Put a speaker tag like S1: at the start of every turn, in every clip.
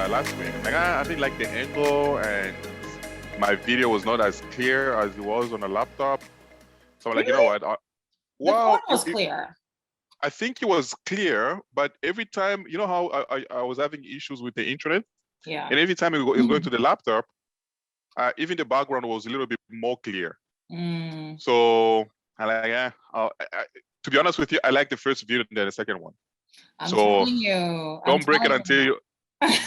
S1: Last week. Like I think like the angle and my video was not as clear as it was on a laptop. So I'm like, you know what?
S2: The phone was clear.
S1: I think it was clear, but every time, you know how I was having issues with the internet?
S2: Yeah.
S1: And every time it was going to the laptop, even the background was a little bit more clear. So I like, to be honest with you, I like the first video than the second one.
S2: I'm telling you.
S1: Don't break it until you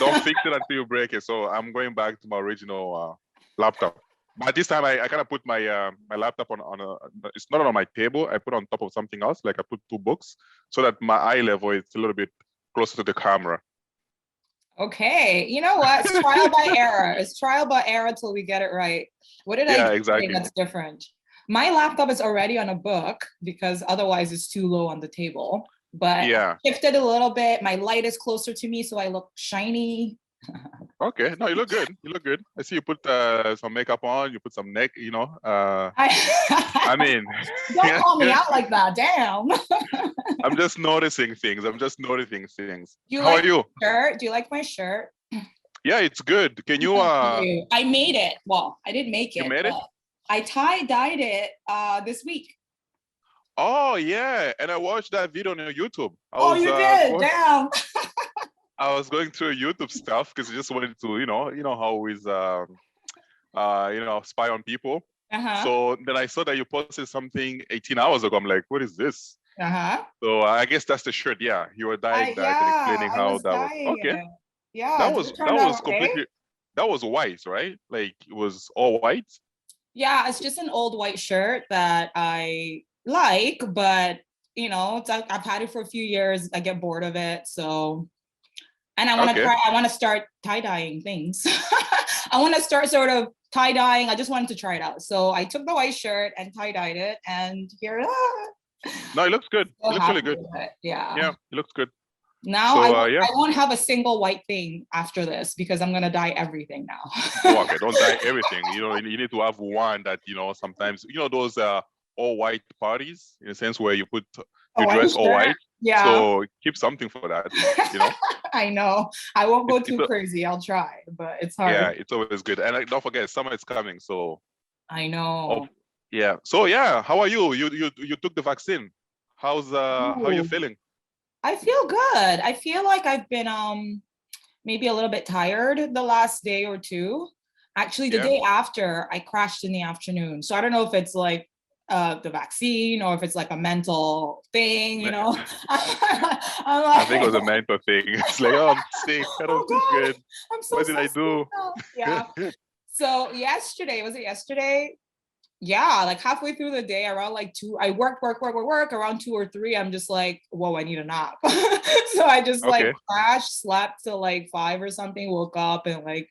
S1: don't fix it until you break it. So I'm going back to my original laptop. But this time I kind of put my my laptop on it's not on my table. I put it on top of something else. Like I put two books so that my eye level is a little bit closer to the camera.
S2: Okay, you know what? It's trial by error. It's trial by error till we get it right. What did I do
S1: exactly.
S2: That's different? My laptop is already on a book because otherwise it's too low on the table. But I shifted a little bit. My light is closer to me, so I look shiny.
S1: Okay, no, you look good. You look good. I see you put some makeup on. You put some neck. You know, I mean,
S2: don't call me out like that. Damn.
S1: I'm just noticing things. How
S2: like
S1: are you?
S2: Shirt? Do you like my shirt?
S1: Yeah, it's good. Can you?
S2: I made it. Well, I didn't make it.
S1: You made it?
S2: I tie-dyed it this week.
S1: Oh yeah, and I watched that video on your YouTube.
S2: You did? Damn.
S1: I was going through YouTube stuff because I just wanted to, you know how with spy on people. So then I saw that you posted something 18 hours ago. I'm like, what is this? So I guess that's the shirt. Yeah, you were dyeing that and explaining how that was. Okay.
S2: Yeah.
S1: That was completely. That was white, right? Like it was all white.
S2: Yeah, it's just an old white shirt that I like, but you know, I've had it for a few years. I get bored of it, so. And I want to try. I want to start tie-dyeing things. I want to start sort of tie-dyeing. I just wanted to try it out. So I took the white shirt and tie-dyed it, and here.
S1: No, it looks good. It looks really good.
S2: Yeah.
S1: Yeah, it looks good.
S2: Now I won't have a single white thing after this because I'm gonna dye everything now.
S1: Okay, don't dye everything. You know, you need to have one that sometimes those all white parties in a sense where you put you dress all white.
S2: Yeah.
S1: So keep something for that.
S2: I know. I won't go too crazy. I'll try, but it's hard.
S1: Yeah, it's always good. And don't forget, summer is coming. So
S2: I know.
S1: Yeah. So yeah, how are you? You took the vaccine. How are you feeling?
S2: I feel good. I feel like I've been maybe a little bit tired the last day or two. Actually, the day after, I crashed in the afternoon. So I don't know if it's like the vaccine or if it's like a mental thing, you know.
S1: I think it was a mental thing. It's like, I'm sick. I don't feel good.
S2: I'm so
S1: what did I do?
S2: Yeah. So was it yesterday? Yeah, like halfway through the day, around like 2, I work, around 2 or 3, I'm just like, whoa, I need a nap. So I just like crashed, slept till like 5 or something, woke up and like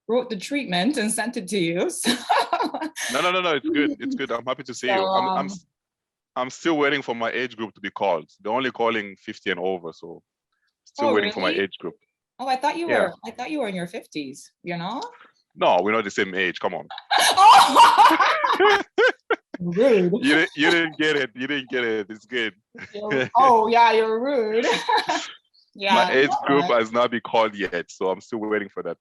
S2: wrote the treatment and sent it to you. So.
S1: No, it's good. It's good. I'm happy to see you. I'm still waiting for my age group to be called. They're only calling 50 and over, so still waiting for my age group.
S2: Oh, I thought you were in your 50s, you know?
S1: No, we're not the same age. Come on.
S2: Rude.
S1: You didn't get it. You didn't get it. It's good.
S2: You're rude. Yeah.
S1: My age group has not been called yet, so I'm still waiting for that.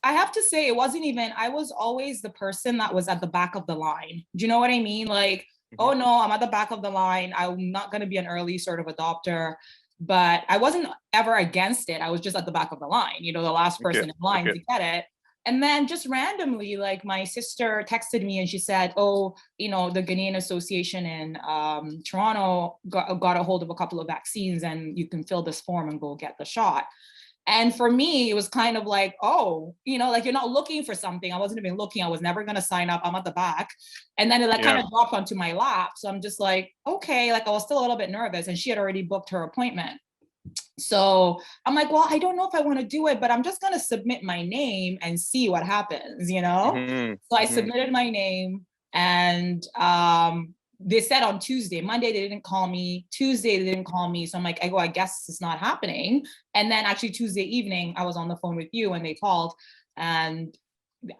S2: I have to say, it wasn't even, I was always the person that was at the back of the line. Do you know what I mean? Like, oh no, I'm at the back of the line. I'm not going to be an early sort of adopter, but I wasn't ever against it. I was just at the back of the line, the last person in line to get it. And then just randomly, like my sister texted me and she said, the Ghanaian Association in Toronto got a hold of a couple of vaccines and you can fill this form and go get the shot. And for me, it was kind of like, like you're not looking for something. I wasn't even looking. I was never going to sign up. I'm at the back. And then it kind of dropped onto my lap. So I'm just like, okay, like I was still a little bit nervous and she had already booked her appointment. So I'm like, well, I don't know if I want to do it, but I'm just going to submit my name and see what happens, So I submitted my name and they said on Tuesday, Monday they didn't call me, Tuesday they didn't call me. So I'm like, I guess it's not happening. And then actually Tuesday evening, I was on the phone with you when they called and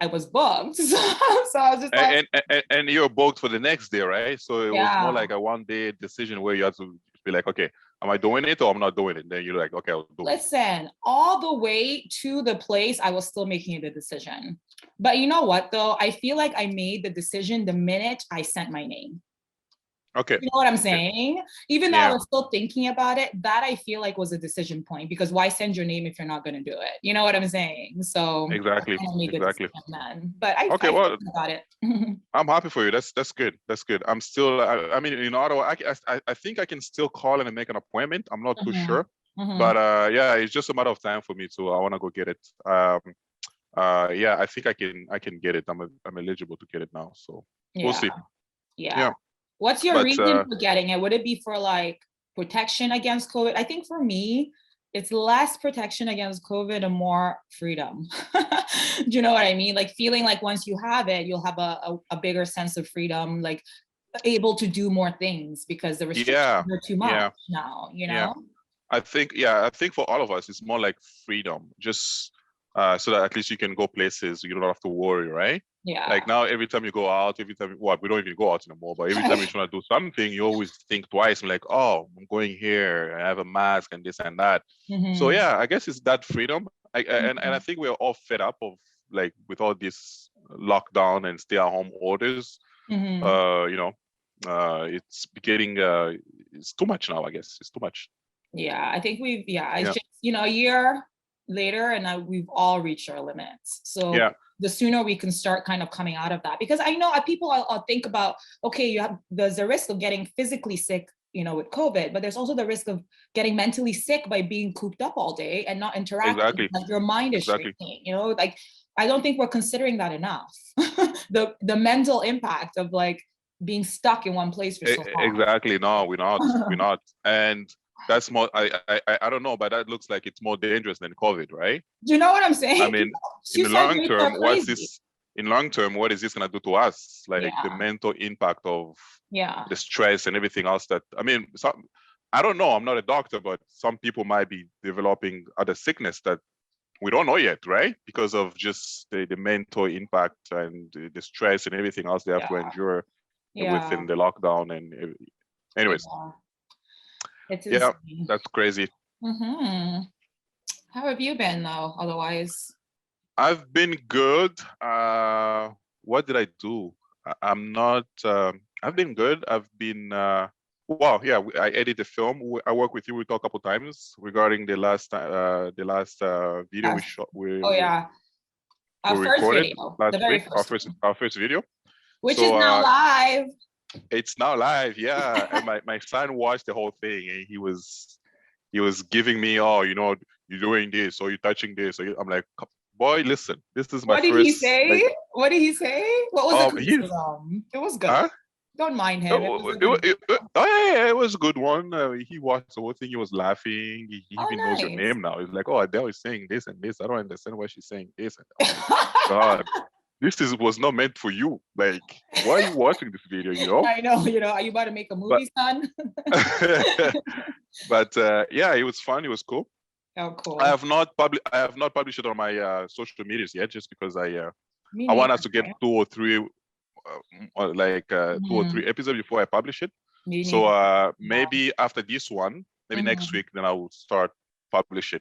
S2: I was booked. So I was just like,
S1: and you're booked for the next day, right? So it was more
S2: yeah.
S1: like a one-day decision where you had to be like, okay, am I doing it or I'm not doing it? Then you're like, okay, I'll do it.
S2: Listen, all the way to the place, I was still making the decision. But you know what, though? I feel like I made the decision the minute I sent my name.
S1: Okay.
S2: You know what I'm saying? Even though I
S1: Yeah.
S2: was still thinking about it, that I feel like was a decision point because why send your name if you're not going to do it? You know what I'm saying? So
S1: Exactly.
S2: I make a
S1: Exactly.
S2: decision then. But I
S1: Okay. Well,
S2: about it.
S1: I'm happy for you. That's good. That's good. I'm still. I mean, in Ottawa, I think I can still call and make an appointment. I'm not too sure, but yeah, it's just a matter of time for me to. I want to go get it. Yeah, I think I can get it. I'm eligible to get it now. So we'll see.
S2: Yeah. What's your
S1: But,
S2: reason for getting it? Would it be for like protection against COVID? I think for me, it's less protection against COVID and more freedom. Do you know what I mean? Like feeling like once you have it, you'll have a bigger sense of freedom, like able to do more things because the restrictions are too much now, you know?
S1: Yeah. I think for all of us, it's more like freedom, just so that at least you can go places you don't have to worry, right?
S2: Yeah.
S1: Like now, every time you go out, we don't even go out anymore, but every time you're trying to do something, you always think twice. I'm like, oh, I'm going here, I have a mask and this and that. So yeah, I guess it's that freedom. And I think we're all fed up of like with all this lockdown and stay at home orders. You know, it's getting it's too much now. I guess it's too much.
S2: Yeah, I think it's just, you know, a year later and we've all reached our limits. So the sooner we can start kind of coming out of that, because I know people I'll think about, okay, there's a risk of getting physically sick, you know, with COVID, but there's also the risk of getting mentally sick by being cooped up all day and not interacting.
S1: Exactly.
S2: Like your mind is shrinking, you know, like I don't think we're considering that enough. the mental impact of like being stuck in one place for so long.
S1: Exactly. No, we're not. We're not. And that's more, I don't know, but that looks like it's more dangerous than COVID, right?
S2: Do you know what I'm saying?
S1: I mean, in the long term, what is this going to do to us? Like the mental impact of the stress and everything else that, I mean, I don't know, I'm not a doctor, but some people might be developing other sickness that we don't know yet, right? Because of just the mental impact and the stress and everything else they have to endure within the lockdown. And anyways. Yeah, that's crazy.
S2: How have you been though? Otherwise,
S1: I've been good. What did I do? I'm not. I've been good. I've been. Well, yeah. I edit a film. I work with you. We talked a couple times regarding the last video we shot.
S2: Our first video,
S1: last week. Our first video,
S2: which is now live.
S1: It's now live, yeah. And my son watched the whole thing, and he was giving me, oh, you know, you're doing this, or you're touching this. So I'm like, boy, listen, this is my first.
S2: What did he say? What did he say? What was the criticism? It was good. Huh? Don't mind him.
S1: It was a good one. He watched the whole thing. He was laughing. He even knows your name now. He's like, oh, Adele is saying this and this. I don't understand why she's saying this. And God. This was not meant for you. Like, why are you watching this video? You know?
S2: I know. You know, are you about to make a movie, son?
S1: But yeah, it was fun. It was cool.
S2: Oh, cool.
S1: I have not published it on my social medias yet, just because I want us to get 2 or 3 2 or 3 episodes before I publish it. So maybe after this one, maybe next week, then I will start publish it.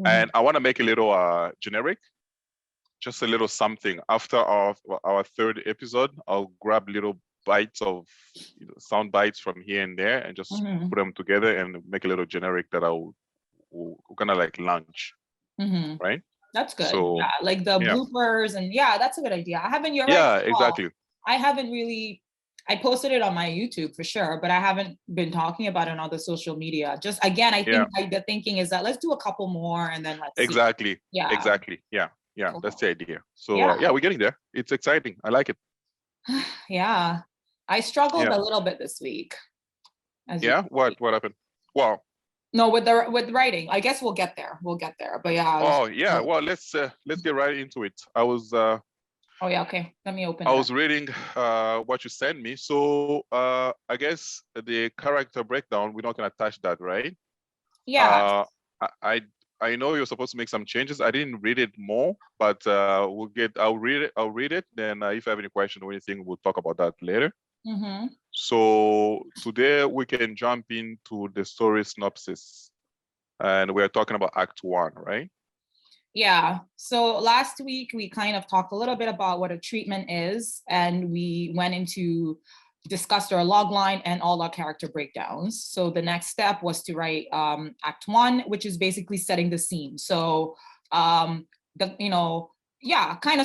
S1: And I want to make a little generic. Just a little something. After our 3rd episode, I'll grab little bites of sound bites from here and there and just put them together and make a little generic that I'll kind of like launch. Right?
S2: That's good. So, yeah, like the bloopers and that's a good idea. I haven't. You're right.
S1: Yeah, exactly.
S2: I haven't really. I posted it on my YouTube for sure, but I haven't been talking about it on other social media. Just again, I think the thinking is that let's do a couple more and then let's
S1: see. Yeah. Exactly. Yeah, cool. That's the idea. So we're getting there. It's exciting. I like it.
S2: Yeah, I struggled a little bit this week.
S1: What happened? Well,
S2: no, with writing. I guess we'll get there. But yeah.
S1: Oh yeah. Well, let's get right into it. I was
S2: Oh yeah, okay. Let me open
S1: I
S2: it
S1: was
S2: up.
S1: reading what you sent me. So I guess the character breakdown, we're not gonna touch that, right?
S2: Yeah.
S1: I I know you're supposed to make some changes. I didn't read it more, but I'll read it. I'll read it. Then if you have any question or anything, we'll talk about that later.
S2: Mm-hmm.
S1: So today we can jump into the story synopsis, and we're talking about Act 1, right?
S2: Yeah. So last week we kind of talked a little bit about what a treatment is, and we went into discussed our log line and all our character breakdowns. So the next step was to write Act 1, which is basically setting the scene. So kind of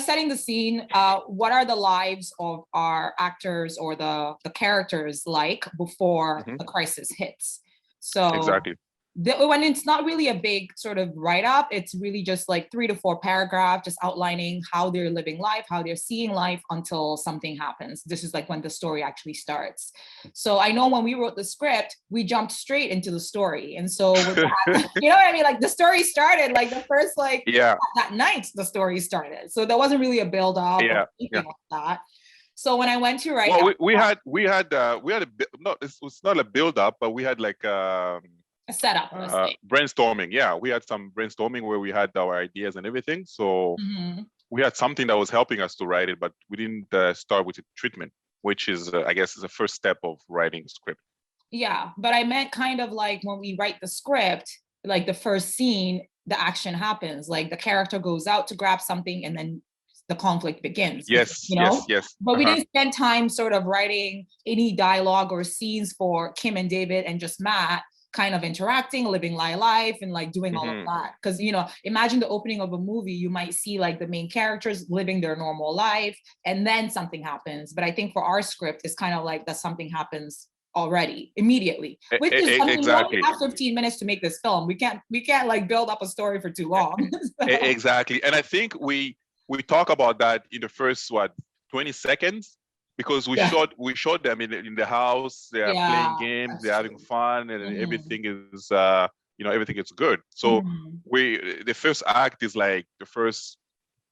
S2: setting the scene. What are the lives of our actors or the characters like before the crisis hits? So
S1: exactly.
S2: When it's not really a big sort of write-up, it's really just like 3 to 4 paragraphs, just outlining how they're living life, how they're seeing life until something happens. This is like when the story actually starts. So I know when we wrote the script, we jumped straight into the story. And so with that, you know what I mean? Like the story started, like the first, that night, the story started. So there wasn't really a build-up or anything like that. So when I went to write,
S1: well, we had a no, it was not a build-up, but we had like
S2: a setup,
S1: brainstorming. Yeah, we had some brainstorming where we had our ideas and everything. So we had something that was helping us to write it, but we didn't start with a treatment, which is, I guess, is the first step of writing a script.
S2: Yeah, but I meant kind of like when we write the script, like the first scene, the action happens. Like the character goes out to grab something, and then the conflict begins.
S1: Yes, yes.
S2: But we didn't spend time sort of writing any dialogue or scenes for Kim and David and just Matt kind of interacting, living life and like doing all of that. Because, imagine the opening of a movie, you might see like the main characters living their normal life and then something happens. But I think for our script, it's kind of like that something happens already, immediately, which is, we only have 15 minutes to make this film. We can't like build up a story for too long.
S1: Exactly. And I think we talk about that in the first 20 seconds, because we showed them in the house. They are playing games, they're having fun, and everything is everything is good. So the first act is like the first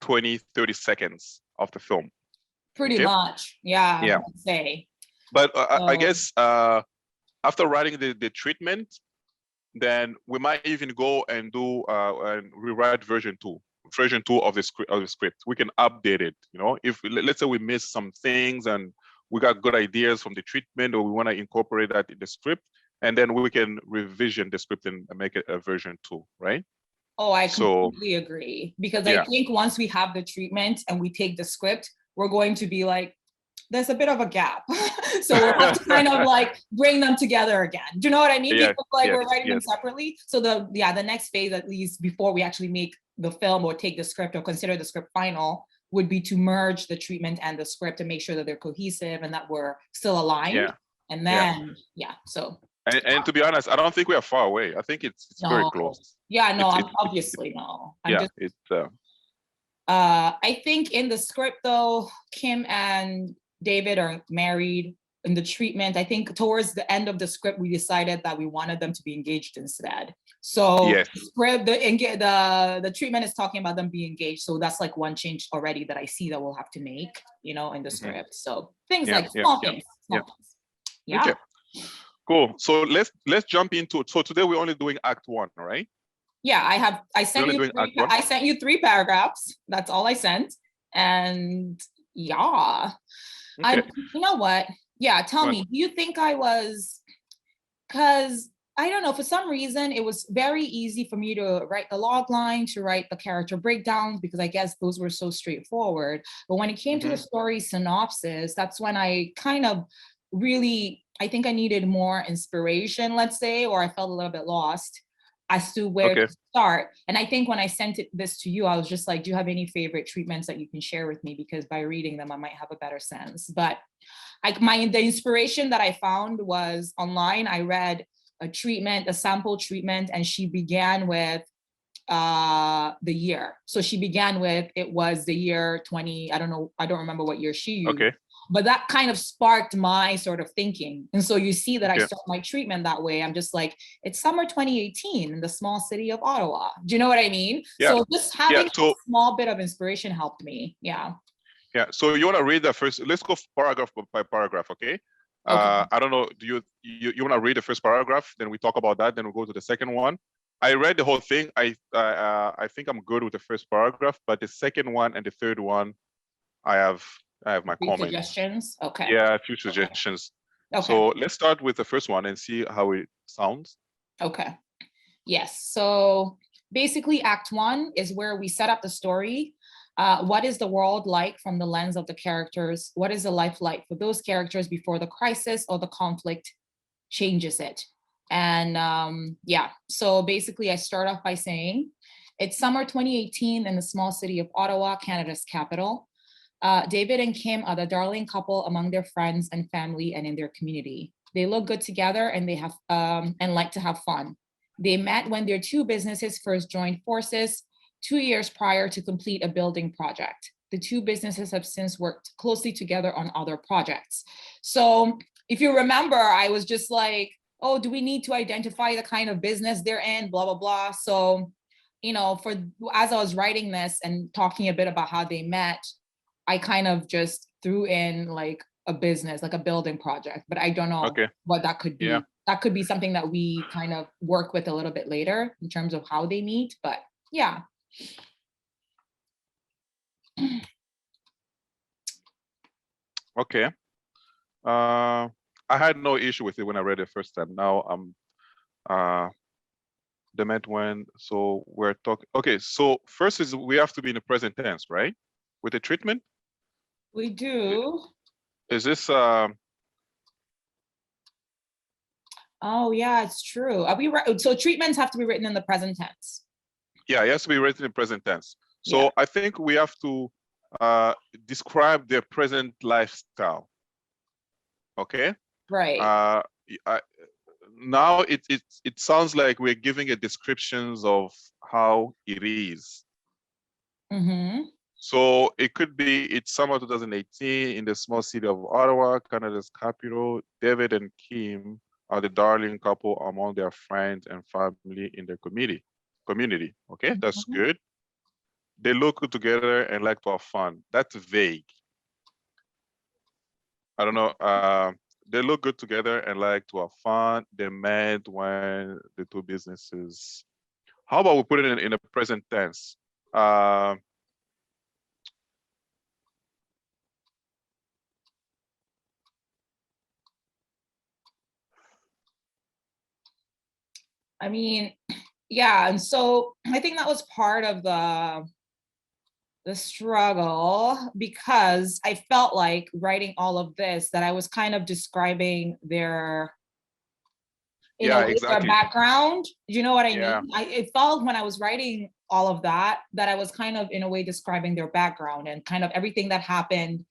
S1: 20-30 seconds of the film,
S2: pretty much. I would say.
S1: But I guess after writing the treatment, then we might even go and do and rewrite version 2 of the script. We can update it. If let's say we missed some things and we got good ideas from the treatment, or we want to incorporate that in the script, and then we can revision the script and make it a version 2, right?
S2: Oh, I completely agree, because I think once we have the treatment and we take the script, we're going to be like, there's a bit of a gap. So we'll have to kind of like bring them together again. Do you know what I mean? Because we're writing them separately. So the next phase, at least before we actually make the film or take the script or consider the script final, would be to merge the treatment and the script and make sure that they're cohesive and that we're still aligned. And then, so.
S1: And to be honest, I don't think we are far away. I think it's very close.
S2: Obviously no. I think in the script though, Kim and David are married. In the treatment, I think towards the end of the script, we decided that we wanted them to be engaged instead. So the script, the treatment is talking about them being engaged. So that's like one change already that I see that we'll have to make, in the script. So things like small things. Yeah.
S1: Okay. Cool. So let's jump into it. So today we're only doing Act 1, right?
S2: Yeah, I sent you 3 paragraphs. That's all I sent. And you know what? Yeah, tell me, do you think I was, because I don't know, for some reason, it was very easy for me to write the log line, to write the character breakdowns, because I guess those were so straightforward. But when it came to the story synopsis, that's when I kind of really, I think I needed more inspiration, let's say, or I felt a little bit lost as to where to start. And I think when I sent this to you, I was just like, do you have any favorite treatments that you can share with me? Because by reading them, I might have a better sense. But the inspiration that I found was online. I read a sample treatment, and she began with the year. So she began with, it was the year 20, I don't remember what year she used. But that kind of sparked my sort of thinking. And so you see that I start my treatment that way. I'm just like, it's summer 2018 in the small city of Ottawa. Do you know what I mean? So just having a small bit of inspiration helped me. Yeah.
S1: Yeah. So you want to read the first? Let's go paragraph by paragraph, okay?
S2: Okay.
S1: I don't know. Do you want to read the first paragraph? Then we talk about that. Then we'll go to the second one. I read the whole thing. I think I'm good with the first paragraph, but the second one and the third one, I have my
S2: Few
S1: comments.
S2: suggestions. Okay.
S1: Yeah, a few suggestions.
S2: Okay.
S1: So let's start with the first one and see how it sounds.
S2: Okay. Yes. So basically, Act 1 is where we set up the story. What is the world like from the lens of the characters? What is the life like for those characters before the crisis or the conflict changes it? And yeah, so basically, I start off by saying it's summer 2018 in the small city of Ottawa, Canada's capital. David and Kim are the darling couple among their friends and family and in their community. They look good together and they have and like to have fun. They met when their two businesses first joined forces 2 years prior to complete a building project. The two businesses have since worked closely together on other projects. So if you remember, I was just like, oh, do we need to identify the kind of business they're in, blah, blah, blah. So, you know, as I was writing this and talking a bit about how they met, I kind of just threw in like a business, like a building project, but I don't know what that could be.
S1: Yeah.
S2: That could be something that we kind of work with a little bit later in terms of how they meet, but yeah.
S1: Okay. I had no issue with it when I read it first time. Now the met when, so we're talking. Okay, so first is we have to be in the present tense, right? With the treatment.
S2: We do.
S1: Is this
S2: Oh yeah, it's true. Are we so treatments have to be written in the present tense?
S1: Yeah, it has to be written in present tense. So I think we have to describe their present lifestyle. Okay.
S2: Right.
S1: Now it sounds like we're giving a descriptions of how it is.
S2: Mm-hmm.
S1: So it could be it's summer 2018 in the small city of Ottawa, Canada's capital. David and Kim are the darling couple among their friends and family in their community. Okay, that's good. They look good together and like to have fun. That's vague. I don't know. They look good together and like to have fun. They met when the two businesses. How about we put it in a present tense?
S2: I mean, yeah, and so I think that was part of the struggle, because I felt like writing all of this that I was kind of describing their their background. You know what I mean? It felt when I was writing all of that I was kind of in a way describing their background and kind of everything that happened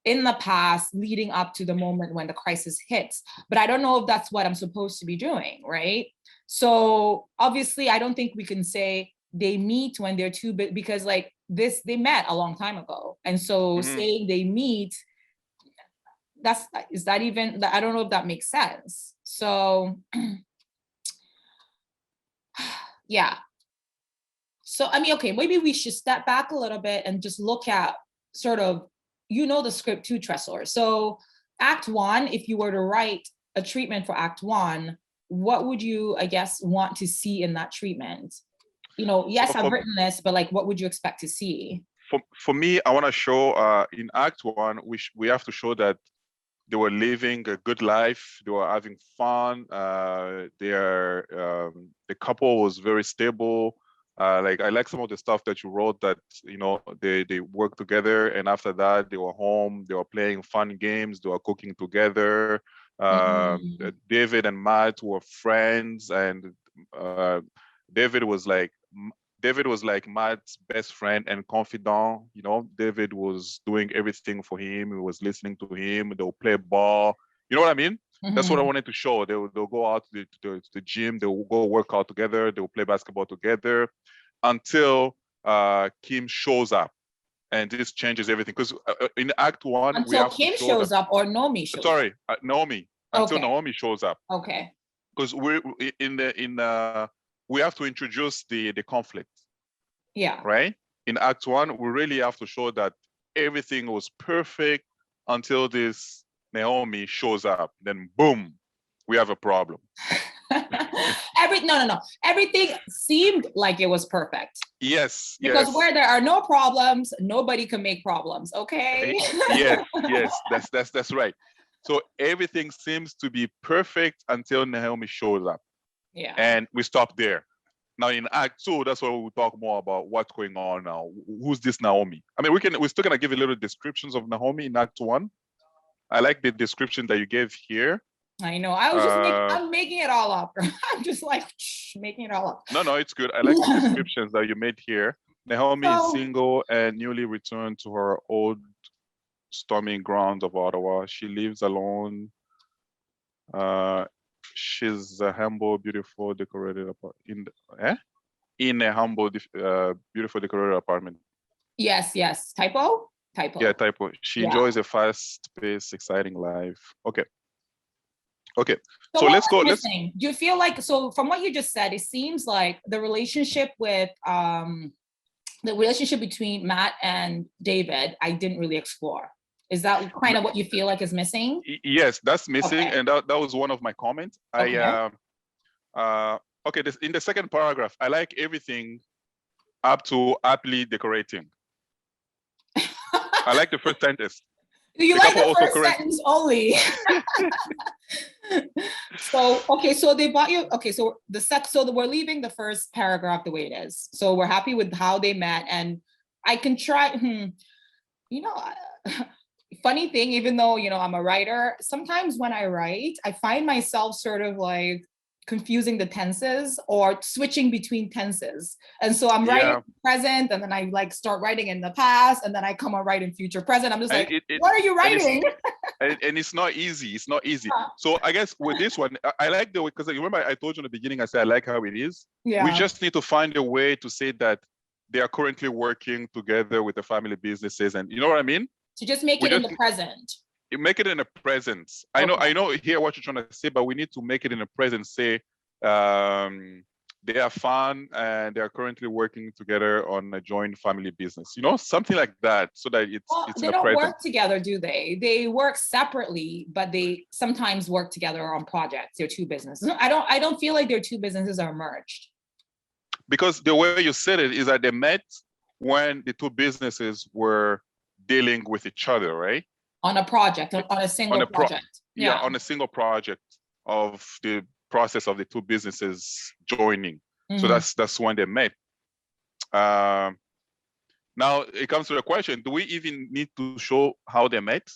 S2: in the past leading up to the moment when the crisis hits. But I don't know if that's what I'm supposed to be doing, right? So obviously I don't think we can say they meet when they're two, because like this, they met a long time ago. And so saying they meet, is that even, I don't know if that makes sense. So yeah. So, I mean, okay, maybe we should step back a little bit and just look at sort of, the script too, Trésor. So Act 1, if you were to write a treatment for Act 1, what would you, I guess, want to see in that treatment? Yes, I've written this, but like, what would you expect to see?
S1: For me, I want to show in Act 1, we have to show that they were living a good life. They were having fun. The couple was very stable. Like I like some of the stuff that you wrote that, they worked together, and after that they were home, they were playing fun games, they were cooking together. David and Matt were friends, and David was like Matt's best friend and confidant. David was doing everything for him. He was listening to him. They'll play ball. You know what I mean? That's what I wanted to show. They'll go out to the gym. They'll go work out together. They'll play basketball together until Kim shows up. And this changes everything. Because in Act 1, we have
S2: Kim
S1: to show
S2: shows up or Naomi shows
S1: up.
S2: Naomi.
S1: Until Naomi shows up.
S2: Okay.
S1: Because we have to introduce the conflict.
S2: Yeah.
S1: Right? In Act 1, we really have to show that everything was perfect until this Naomi shows up. Then boom, we have a problem.
S2: No. Everything seemed like it was perfect.
S1: Yes.
S2: Because where there are no problems, nobody can make problems. Okay.
S1: Yes. That's right. So everything seems to be perfect until Naomi shows up.
S2: Yeah.
S1: And we stop there. Now in Act 2, that's where we'll talk more about what's going on now. Who's this Naomi? I mean, we're still gonna give a little descriptions of Naomi in Act 1. I like the description that you gave here.
S2: I know. I was I'm making it all up. I'm just like making it all up.
S1: No, it's good. I like the descriptions that you made here. Naomi is single and newly returned to her old storming grounds of Ottawa. She lives alone. She's a humble, beautiful, decorated apartment. In a humble, beautiful, decorated apartment.
S2: Yes. Typo.
S1: Yeah, typo. She enjoys a fast-paced, exciting life. Okay. So let's go. Do
S2: you feel like, so from what you just said, it seems like the relationship between Matt and David, I didn't really explore. Is that kind of what you feel like is missing?
S1: Yes, that's missing, and that was one of my comments. Okay. In the second paragraph, I like everything up to aptly decorating. I like the first sentence.
S2: You like the first sentence only. So they bought you. Okay, so we're leaving the first paragraph the way it is. So we're happy with how they met, and I can try. Funny thing, even though I'm a writer, sometimes when I write, I find myself sort of like confusing the tenses or switching between tenses. And so I'm writing present, and then I like start writing in the past, and then I come and write in future present. I'm just like, what are you writing?
S1: And it's not easy. It's not easy. So I guess with this one, I like the way, because you remember I told you in the beginning, I said I like how it is.
S2: Yeah.
S1: We just need to find a way to say that they are currently working together with the family businesses, and you know what I mean?
S2: To just make it in the present.
S1: You make it in the present. I know here what you're trying to say, but we need to make it in the present. Say they are fun and they are currently working together on a joint family business. Something like that, so that it's
S2: they don't work together, do they? They work separately, but they sometimes work together on projects. They're two businesses. I don't feel like their two businesses are merged.
S1: Because the way you said it is that they met when the two businesses were dealing with each other, right?
S2: On a project, on a single project.
S1: On a single project of the process of the two businesses joining. Mm-hmm. So that's when they met. Now it comes to the question: do we even need to show how they met?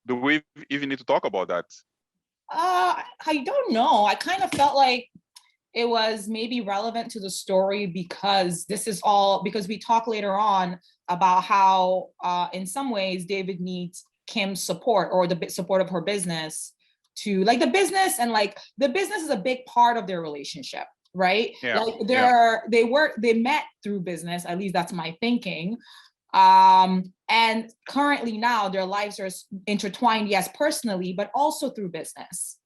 S1: Do we even need to talk about that?
S2: I don't know. I kind of felt like it was maybe relevant to the story because we talk later on about how in some ways David needs Kim's support, or the support of her business, to like the business, and like the business is a big part of their relationship, right?
S1: Yeah.
S2: Like they met through business, at least that's my thinking. And currently now their lives are intertwined, yes, personally, but also through business.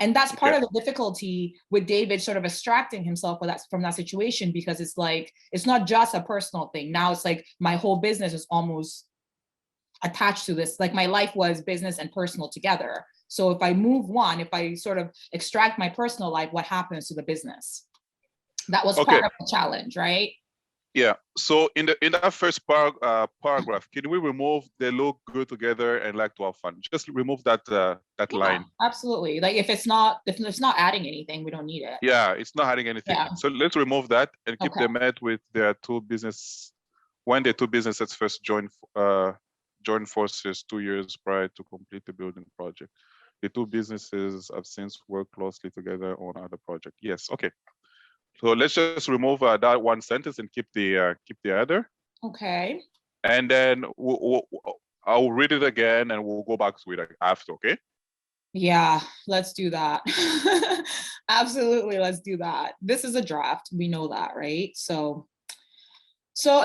S2: And that's part of the difficulty with David sort of extracting himself from that situation, because it's like, it's not just a personal thing. Now it's like my whole business is almost attached to this. Like my life was business and personal together. So if I sort of extract my personal life, what happens to the business? That was part of the challenge, right?
S1: Yeah. So in that first paragraph, can we remove "they look good together and like to have fun"? Just remove that line.
S2: Absolutely. Like if it's not adding anything, we don't need it.
S1: Yeah, it's not adding anything. Yeah. So let's remove that and keep them met with their when the two businesses first joined forces 2 years prior to complete the building project. The two businesses have since worked closely together on other projects. Yes. Okay. So let's just remove that one sentence and keep the other.
S2: Okay.
S1: And then I'll read it again and we'll go back to it after, okay?
S2: Yeah, let's do that. Absolutely, let's do that. This is a draft. We know that, right? So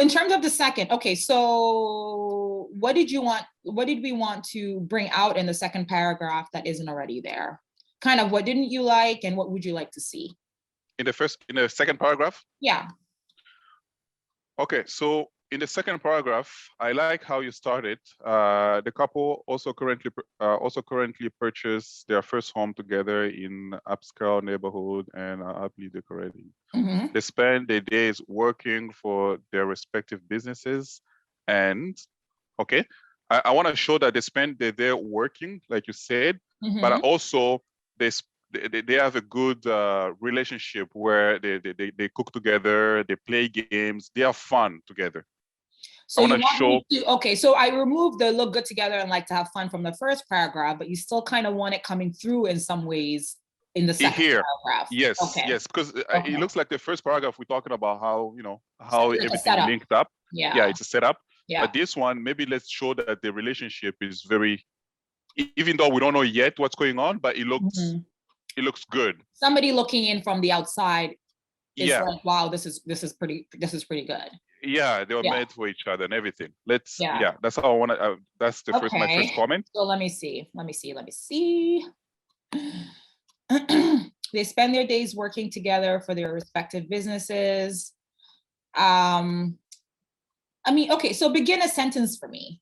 S2: in terms of the second, okay, so what did we want to bring out in the second paragraph that isn't already there? Kind of what didn't you like and what would you like to see?
S1: In the second paragraph?
S2: Yeah.
S1: Okay, so in the second paragraph, I like how you started. The couple also currently purchased their first home together in upscale neighborhood and are happily decorating. They spend their days working for their respective businesses, and okay, I want to show that they spend their day working, like you said, but also they have a good relationship where they cook together, they play games, they have fun together.
S2: So you want me to, okay, so I removed the look good together and like to have fun from the first paragraph, but you still kind of want it coming through in some ways in the second paragraph.
S1: Yes, yes, because it looks like the first paragraph we're talking about how, how
S2: like
S1: everything linked up.
S2: Yeah,
S1: it's a setup.
S2: Yeah.
S1: But this one, maybe let's show that the relationship is very, even though we don't know yet what's going on, but it looks good.
S2: Somebody looking in from the outside is like, wow, this is pretty good.
S1: Yeah, they were made for each other and everything. That's how I want to, that's the my first comment.
S2: So let me see. They spend their days working together for their respective businesses. I mean, okay, so begin a sentence for me.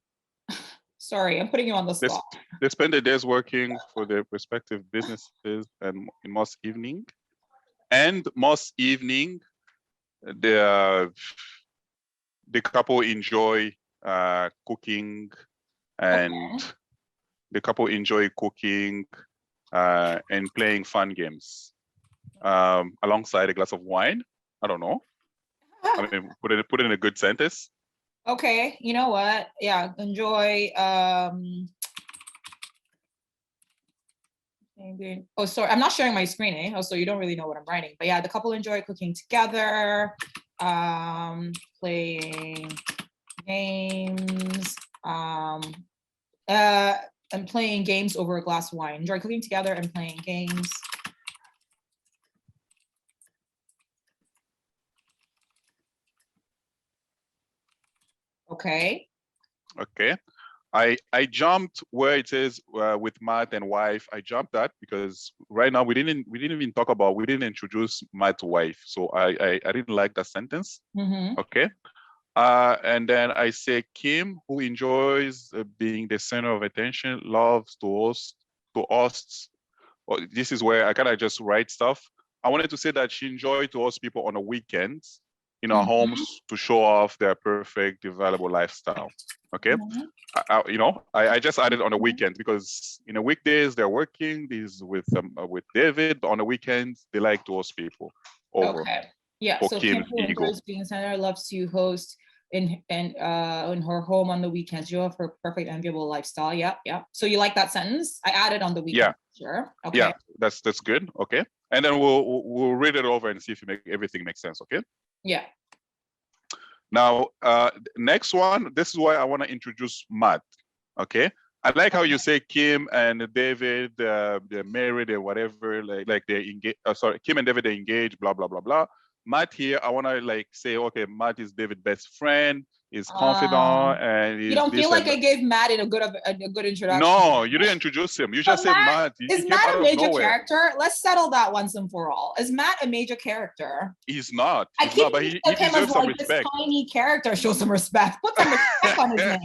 S2: Sorry, I'm putting you on the spot.
S1: They spend their days working for their respective businesses and most evening, the couple enjoy cooking, and the couple enjoy cooking and playing fun games alongside a glass of wine. I don't know. I mean, put it in a good sentence.
S2: Okay, you know what? Yeah, enjoy. Oh, sorry, I'm not sharing my screen, eh? Oh, so you don't really know what I'm writing. But yeah, the couple enjoy cooking together, playing games, and playing games over a glass of wine. Enjoy cooking together and playing games. Okay.
S1: I jumped where it says with Matt and wife. I jumped that because right now we didn't introduce Matt's wife, so I didn't like that sentence. Okay, and then I say Kim, who enjoys being the center of attention, loves to host. Well, this is where I kind of just write stuff. I wanted to say that she enjoyed to host people on the weekends in our homes to show off their perfect, valuable lifestyle. Okay, I just added on the weekends because in the weekdays they're working. These with David, but on the weekends they like to host people over.
S2: Okay, yeah. So Kim enjoys being center, loves to host in her home on the weekends. You have her perfect, enviable lifestyle. Yep. So you like that sentence? I added on the weekend. Sure. Okay.
S1: Yeah, that's good. Okay, and then we'll read it over and see if everything makes sense. Okay.
S2: Yeah.
S1: Now, next one, this is why I want to introduce Matt, okay? I like how you say Kim and David, they're married or whatever, like they're engaged, Kim and David, they're engaged, blah, blah, blah, blah. Matt here, I want to say, okay, Matt is David's best friend, is confidant, and
S2: you don't feel like I gave Matt a good introduction.
S1: No, you didn't introduce him. You just said Matt.
S2: Is Matt a major character? Let's settle that once and for all. Is Matt a major character?
S1: He's not.
S2: I keep but he deserves some respect. This tiny character, show some respect. Put some respect on his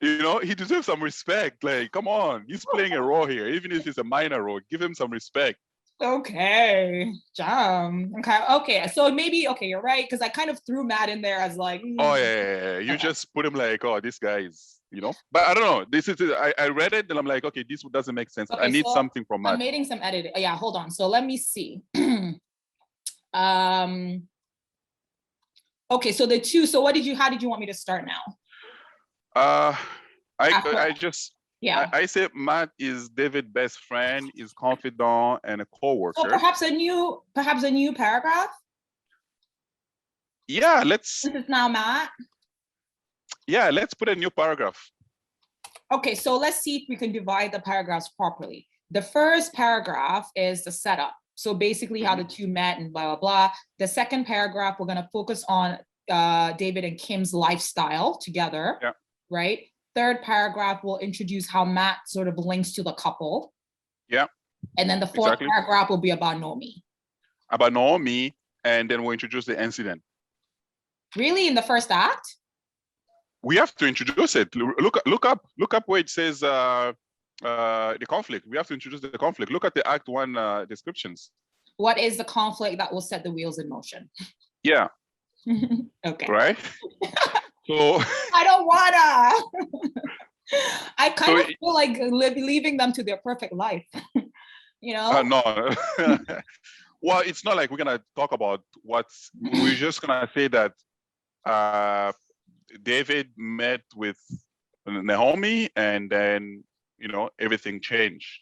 S2: name.
S1: He deserves some respect. Like, come on, he's playing a role here, even if it's a minor role. Give him some respect.
S2: Okay, okay. So maybe you're right, because I kind of threw Matt in there as like.
S1: Oh yeah. You just put him like, oh, this guy is, But I don't know. This is I read it and I'm like, okay, this doesn't make sense. I need something from Matt.
S2: I'm making some editing. Yeah, hold on. So let me see. Okay, so the two. So how did you want me to start now? I say Matt is David's best friend, is confidant, and a co-worker. So perhaps a new paragraph.
S1: Yeah,
S2: This is now Matt.
S1: Yeah, let's put a new paragraph.
S2: Okay, so let's see if we can divide the paragraphs properly. The first paragraph is the setup. So basically how the two met and blah, blah, blah. The second paragraph, we're gonna focus on David and Kim's lifestyle together, right? Third paragraph will introduce how Matt sort of links to the couple. Yeah. And then the fourth paragraph will be about Naomi.
S1: And then we'll introduce the incident.
S2: Really, in the first act?
S1: We have to introduce it. Look up where it says the conflict. We have to introduce the conflict. Look at the Act 1 descriptions.
S2: What is the conflict that will set the wheels in motion?
S1: Yeah.
S2: Okay.
S1: Right. So
S2: I don't wanna. I kind of feel like leaving them to their perfect life. You know?
S1: No. Well, it's not like we're gonna talk about what's. We're just gonna say that David met with Naomi, and then everything changed.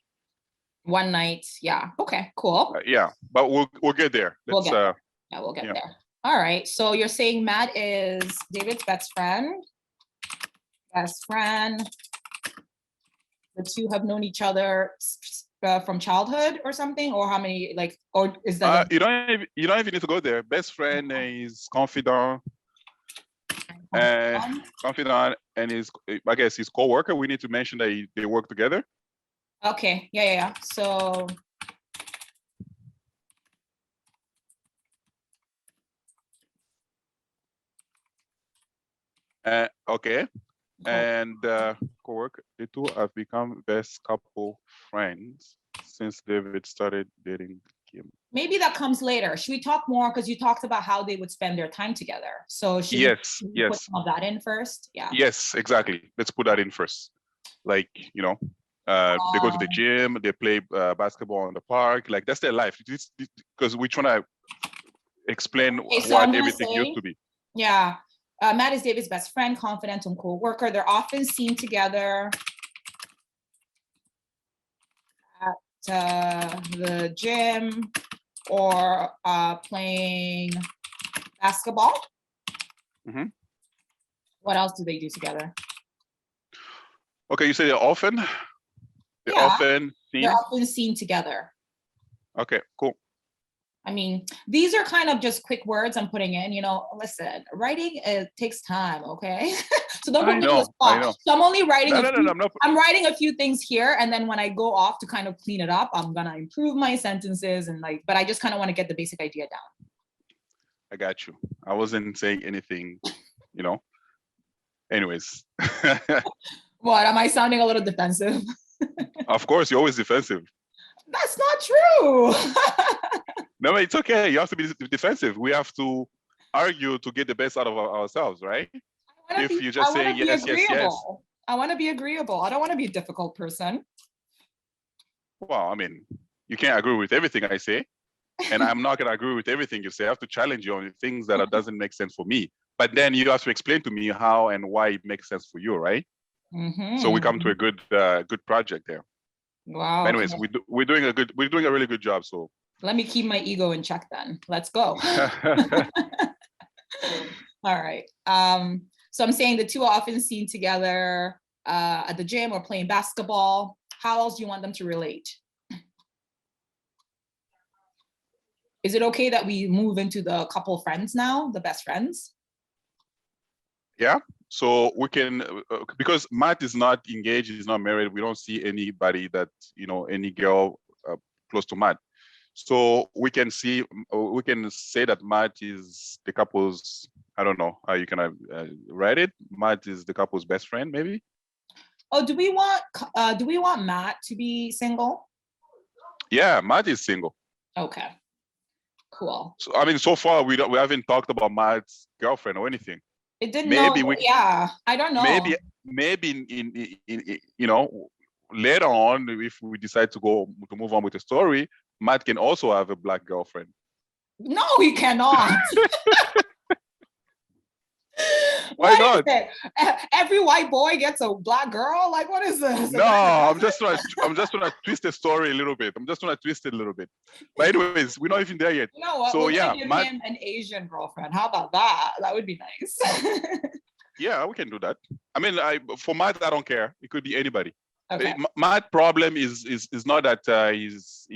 S2: One night, yeah. Okay, cool.
S1: Yeah, but we'll get there.
S2: We'll get there. Yeah, we'll get there. All right. So you're saying Matt is David's best friend. Best friend. The two have known each other from childhood or something, or how many? Like, or is that?
S1: You don't even need to go there. Best friend is confidant. Confidant and I guess his co-worker. We need to mention that they work together.
S2: Okay. Yeah. So.
S1: Okay. Cool. And co-worker, the two have become best couple friends since David started dating Kim.
S2: Maybe that comes later. Should we talk more? Because you talked about how they would spend their time together. So should we put some of that in first? Yeah.
S1: Yes, exactly. Let's put that in first. Like, they go to the gym, they play basketball in the park. Like, that's their life. Because we're trying to explain what everything used to be.
S2: Yeah. Matt is David's best friend, confidant, and co-worker. They're often seen together at the gym or playing basketball.
S1: Mm-hmm.
S2: What else do they do together?
S1: Okay, you say they're often? They're often
S2: seen together.
S1: Okay, cool.
S2: I mean, these are kind of just quick words I'm putting in, listen, writing, it takes time, okay? So don't put me on the spot. So I'm only writing I'm writing a few things here, and then when I go off to kind of clean it up, I'm gonna improve my sentences but I just kind of want to get the basic idea down.
S1: I got you. I wasn't saying anything, Anyways.
S2: What, am I sounding a little defensive?
S1: Of course, you're always defensive.
S2: That's not true.
S1: No, it's okay. You have to be defensive. We have to argue to get the best out of ourselves, right? If you're just saying yes.
S2: I want to be agreeable. I don't want to be a difficult person.
S1: Well, I mean, you can't agree with everything I say, and I'm not going to agree with everything you say. I have to challenge you on things that doesn't make sense for me. But then you have to explain to me how and why it makes sense for you, right? Mm-hmm. So we come to a good project there.
S2: Wow.
S1: But anyways, we're doing a really good job. So
S2: let me keep my ego in check then. Let's go. All right. So I'm saying the two are often seen together at the gym or playing basketball. How else do you want them to relate? Is it okay that we move into the couple friends now, the best friends?
S1: Yeah. So we can, because Matt is not engaged, he's not married. We don't see anybody that, any girl close to Matt. So we can say that Matt is the couple's, I don't know how you can write it. Matt is the couple's best friend, maybe.
S2: Oh, do we want Matt to be single?
S1: Yeah, Matt is single.
S2: Okay, cool.
S1: So I mean, so far we haven't talked about Matt's girlfriend or anything.
S2: It didn't know. Yeah, I don't know.
S1: Maybe in later on, if we decide to move on with the story, Matt can also have a black girlfriend.
S2: No, he cannot.
S1: Why not?
S2: Every white boy gets a black girl? Like, what is this?
S1: No, I'm just trying to twist the story a little bit. I'm just trying to twist it a little bit. But anyways, we're not even there yet.
S2: You know what?
S1: So
S2: give him an Asian girlfriend. How about that? That would be nice.
S1: Yeah, we can do that. I mean, for Matt, I don't care. It could be anybody.
S2: Okay.
S1: Matt's problem is not that he's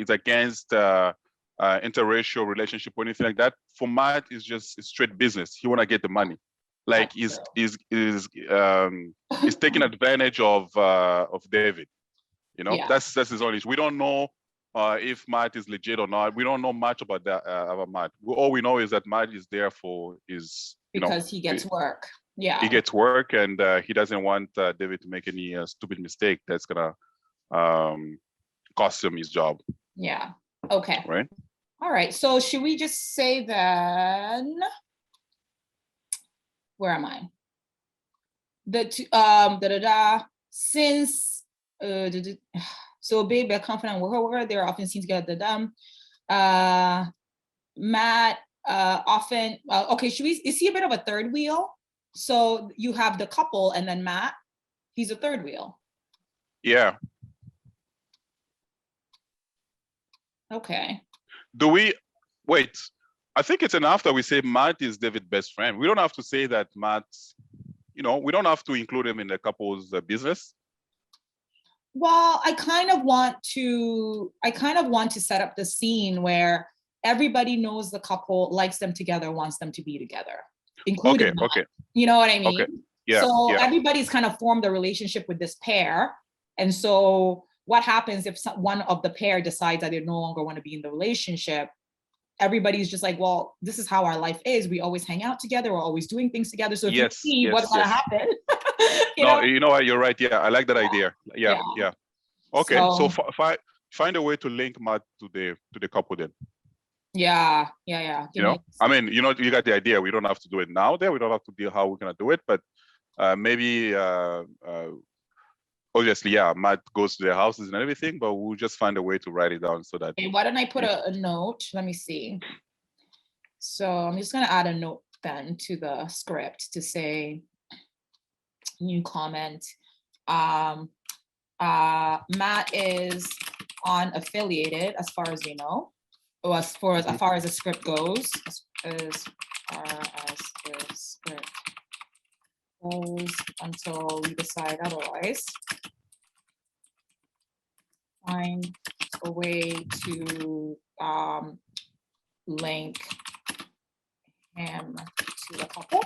S1: against interracial relationship or anything like that. For Matt, it's just straight business. He want to get the money. Like he's taking advantage of David.
S2: Yeah.
S1: That's his only issue. We don't know if Matt is legit or not. We don't know much about that about Matt. All we know is that Matt is there for his,
S2: because he gets work. Yeah.
S1: He gets work, and he doesn't want David to make any stupid mistake that's gonna cost him his job.
S2: Yeah. Okay.
S1: Right.
S2: All right. So should we just say then? Where am I? Since so babe, they're confident with her, they're often seen together. Matt often okay, is he a bit of a third wheel? So you have the couple and then Matt, he's a third wheel.
S1: Yeah.
S2: Okay.
S1: Do we wait? I think it's enough that we say Matt is David's best friend. We don't have to say that Matt, we don't have to include him in the couple's business.
S2: Well, I kind of want to set up the scene where everybody knows the couple, likes them together, wants them to be together, including Matt.
S1: Okay.
S2: You know what I mean?
S1: Okay. Yeah.
S2: So everybody's kind of formed a relationship with this pair. And so what happens if one of the pair decides that they no longer want to be in the relationship? Everybody's just like, well, this is how our life is. We always hang out together. We're always doing things together. So if you see what's going to happen.
S1: You know what? You're right. Yeah, I like that idea. Yeah. Okay, so find a way to link Matt to the couple then.
S2: Yeah.
S1: I mean, you got the idea. We don't have to do it now. We don't have to deal how we're gonna do it, but maybe obviously, Matt goes to their houses and everything, but we'll just find a way to write it down so that.
S2: Okay, why don't I put a note? Let me see. So I'm just gonna add a note then to the script to say, new comment. Matt is unaffiliated as far as you know, or as far as the script goes, as far as the script goes until we decide otherwise. Find a way to link him to the couple.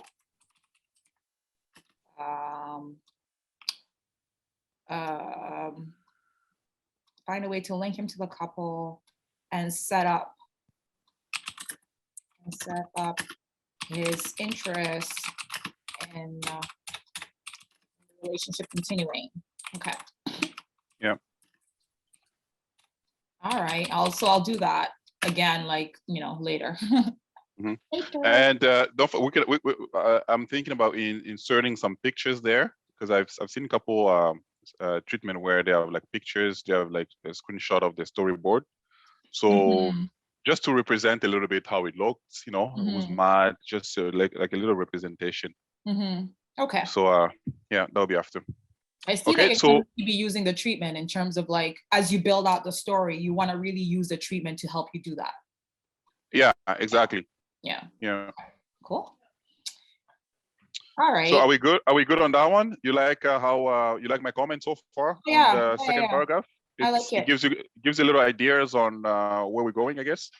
S2: Find a way to link him to the couple and set up his interest in the relationship continuing. Okay.
S1: Yeah.
S2: All right. I'll do that again, later.
S1: Mm-hmm. And I'm thinking about inserting some pictures there, because I've seen a couple treatment where they have like pictures, they have like a screenshot of the storyboard. So just to represent a little bit how it looks, it was mad, just like a little representation.
S2: Okay.
S1: So that'll be after.
S2: I see that you're going to be using the treatment in terms of as you build out the story, you want to really use the treatment to help you do that.
S1: Yeah, exactly.
S2: Yeah. Cool.
S1: All right. So are we good? Are we good on that one? You like how you like my comment so far?
S2: Yeah.
S1: On the second paragraph.
S2: I like it.
S1: It gives you a little ideas on where we're going, I guess.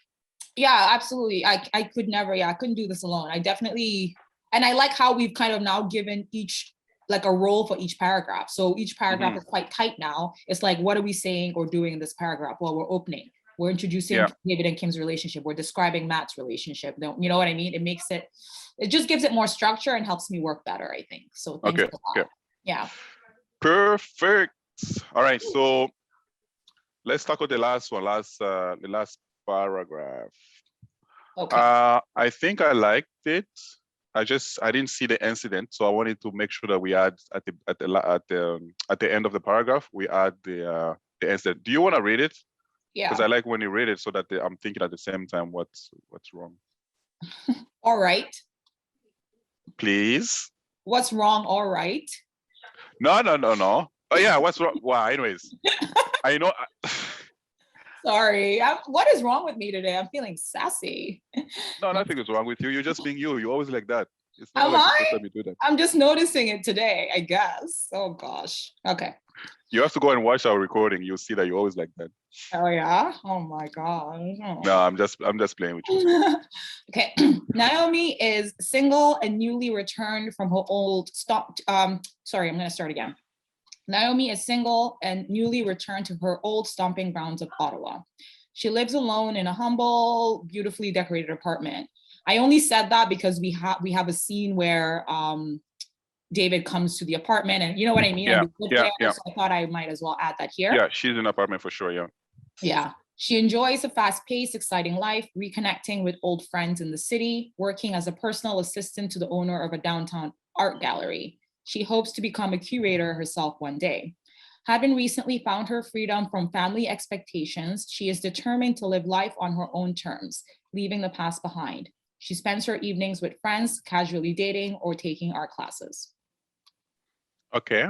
S2: Yeah, absolutely. I couldn't do this alone. I definitely, and I like how we've kind of now given each a role for each paragraph. So each paragraph is quite tight now. It's like, what are we saying or doing in this paragraph? Well, we're opening. We're introducing David and Kim's relationship. We're describing Matt's relationship. You know what I mean? It just gives it more structure and helps me work better, I think. So thanks for that. Yeah.
S1: Perfect. All right. So let's talk about the last one, the last paragraph.
S2: Okay.
S1: I think I liked it. I didn't see the incident, so I wanted to make sure that we add at the end of the paragraph we add the incident. Do you want to read it?
S2: Yeah.
S1: Because I like when you read it, so that I'm thinking at the same time what's wrong.
S2: All right.
S1: Please.
S2: What's wrong? All right.
S1: No. Oh yeah, what's wrong? Wow. Anyways, I know.
S2: Sorry. What is wrong with me today? I'm feeling sassy.
S1: No, nothing is wrong with you. You're just being you. You're always like that. It's
S2: not the first time you do that. I'm just noticing it today, I guess. Oh gosh. Okay.
S1: You have to go and watch our recording. You'll see that you're always like that.
S2: Oh yeah. Oh my God. Oh.
S1: No, I'm just playing with you.
S2: Okay. Naomi is single and newly returned from her old sorry, I'm gonna start again. Naomi is single and newly returned to her old stomping grounds of Ottawa. She lives alone in a humble, beautifully decorated apartment. I only said that because we have a scene where David comes to the apartment, and you know what I mean?
S1: Yeah,
S2: And we live there, so I thought I might as well add that here.
S1: Yeah, she's in an apartment for sure, yeah.
S2: Yeah. She enjoys a fast-paced, exciting life, reconnecting with old friends in the city, working as a personal assistant to the owner of a downtown art gallery. She hopes to become a curator herself one day. Having recently found her freedom from family expectations, she is determined to live life on her own terms, leaving the past behind. She spends her evenings with friends, casually dating or taking art classes.
S1: Okay.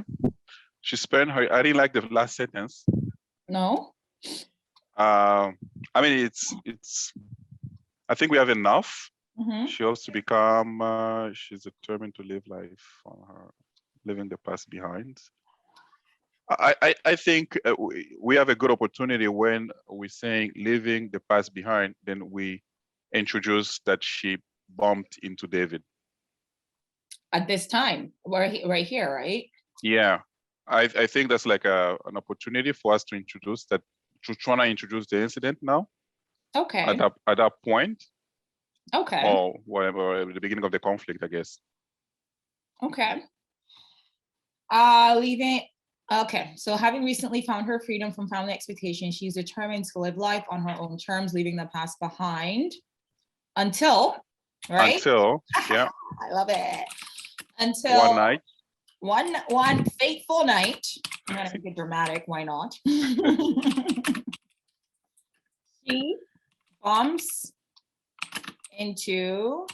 S1: She spent her, I didn't like the last sentence.
S2: No?
S1: I mean, it's, I think we have enough.
S2: Mm-hmm.
S1: She hopes to become, she's determined to live life on her, leaving the past behind. I think we have a good opportunity when we're saying leaving the past behind, then we introduce that she bumped into David.
S2: At this time, right here, right?
S1: Yeah, I think that's like an opportunity for us to introduce that, to try to introduce the incident now.
S2: Okay.
S1: At that point.
S2: Okay.
S1: Or whatever, the beginning of the conflict, I guess.
S2: Okay. Leaving. Okay, so having recently found her freedom from family expectations, she's determined to live life on her own terms, leaving the past behind. Until, right?
S1: Until, yeah.
S2: I love it. Until
S1: one night.
S2: One fateful night. I'm gonna make it dramatic. Why not? She bumps into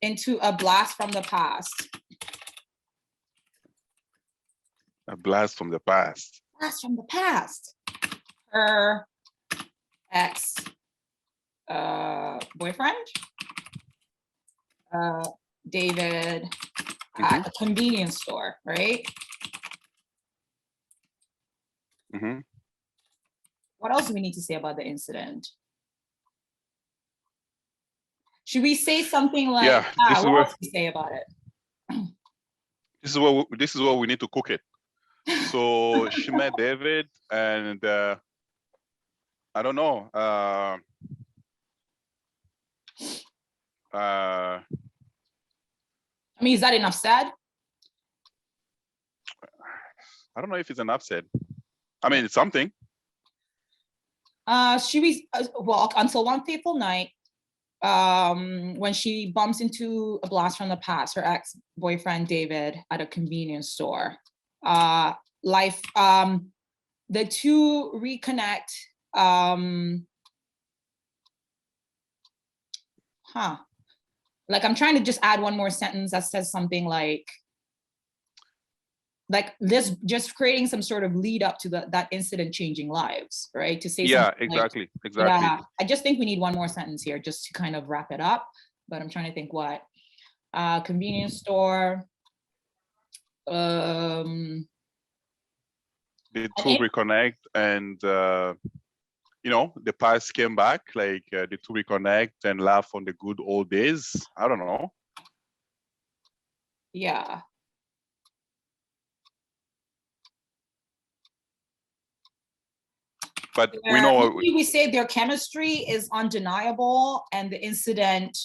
S2: into a blast from the past.
S1: A blast from the past.
S2: Blast from the past. Her ex boyfriend, David, at a convenience store, right?
S1: Mm-hmm.
S2: What else do we need to say about the incident? Should we say something like,
S1: yeah,
S2: what else do we say about it?
S1: This is what we need to cook it. So she met David, and I don't know.
S2: I mean, is that enough said?
S1: I don't know if it's enough said. I mean, it's something.
S2: Well, until one fateful night, when she bumps into a blast from the past, her ex-boyfriend David at a convenience store. The two reconnect. Like, I'm trying to just add one more sentence that says something like this, just creating some sort of lead up to that incident changing lives, right? To say
S1: exactly.
S2: Yeah, I just think we need one more sentence here just to kind of wrap it up, but I'm trying to think what. Convenience store. The
S1: two reconnect, and you know, the past came back, like the two reconnect and laugh on the good old days. I don't know.
S2: Yeah.
S1: But we know,
S2: we say their chemistry is undeniable and the incident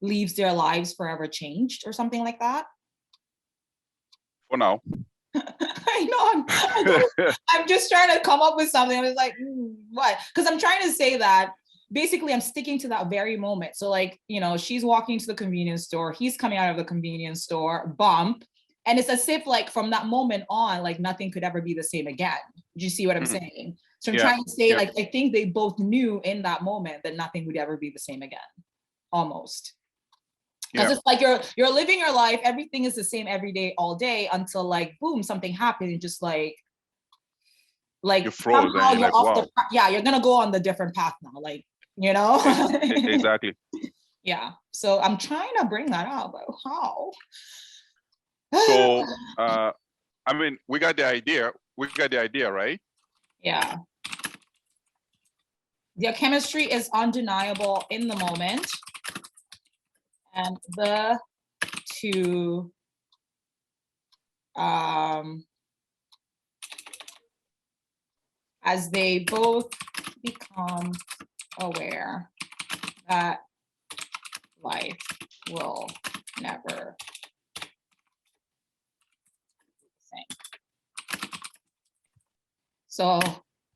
S2: leaves their lives forever changed or something like that.
S1: For now.
S2: I know. I'm just trying to come up with something. I was like, what? Because I'm trying to say that basically I'm sticking to that very moment. So like, you know, she's walking to the convenience store. He's coming out of the convenience store, bump. And it's as if like from that moment on, like nothing could ever be the same again. Do you see what I'm saying? So I'm trying to say like, I think they both knew in that moment that nothing would ever be the same again, almost. Because it's like you're living your life, everything is the same every day, all day, until like, boom, something happened and just like
S1: you froze and you're like, wow.
S2: You're gonna go on the different path now, like, you know?
S1: Exactly.
S2: Yeah, so I'm trying to bring that up, but how?
S1: So, I mean, we got the idea, right?
S2: Yeah. Their chemistry is undeniable in the moment. And the two as they both become aware that life will never be the same. So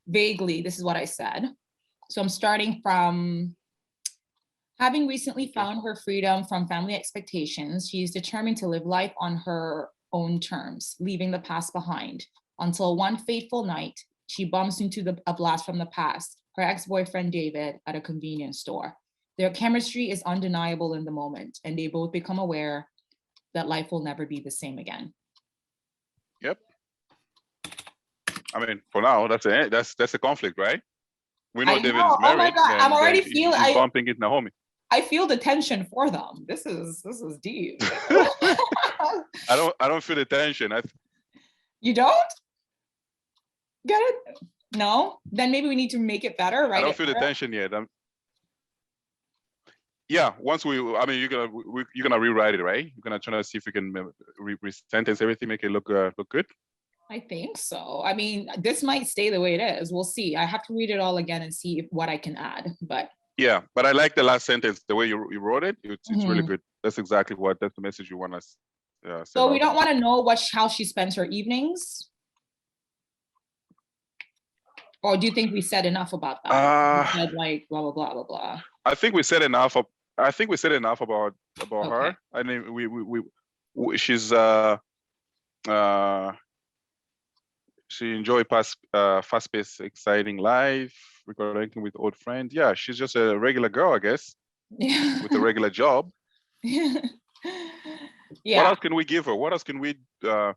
S2: vaguely, this is what I said. So I'm starting from, having recently found her freedom from family expectations, she is determined to live life on her own terms, leaving the past behind, until one fateful night, she bumps into a blast from the past, her ex-boyfriend David, at a convenience store. Their chemistry is undeniable in the moment, and they both become aware that life will never be the same again.
S1: Yep. I mean, for now, that's a conflict, right? We know David is married.
S2: Oh my God, I'm already feeling.
S1: He's bumping into Naomi.
S2: I feel the tension for them. This is deep.
S1: I don't feel the tension.
S2: You don't get it? No? Then maybe we need to make it better, right?
S1: I don't feel the tension yet. Yeah, once you're gonna rewrite it, right? You're gonna try to see if we can re-sentence everything, make it look good.
S2: I think so. I mean, this might stay the way it is. We'll see. I have to read it all again and see what I can add. But
S1: yeah, but I like the last sentence, the way you wrote it. It's really good. That's exactly that's the message you want us.
S2: So we don't want to know how she spends her evenings, or do you think we said enough about that? We said like blah blah blah blah blah.
S1: I think we said enough. I think we said enough about her. I mean, she's she enjoy fast-paced, exciting life, reconnecting with old friends. Yeah, she's just a regular girl, I guess. Yeah. With a regular job.
S2: Yeah.
S1: What else can we give her? What else can we?
S2: I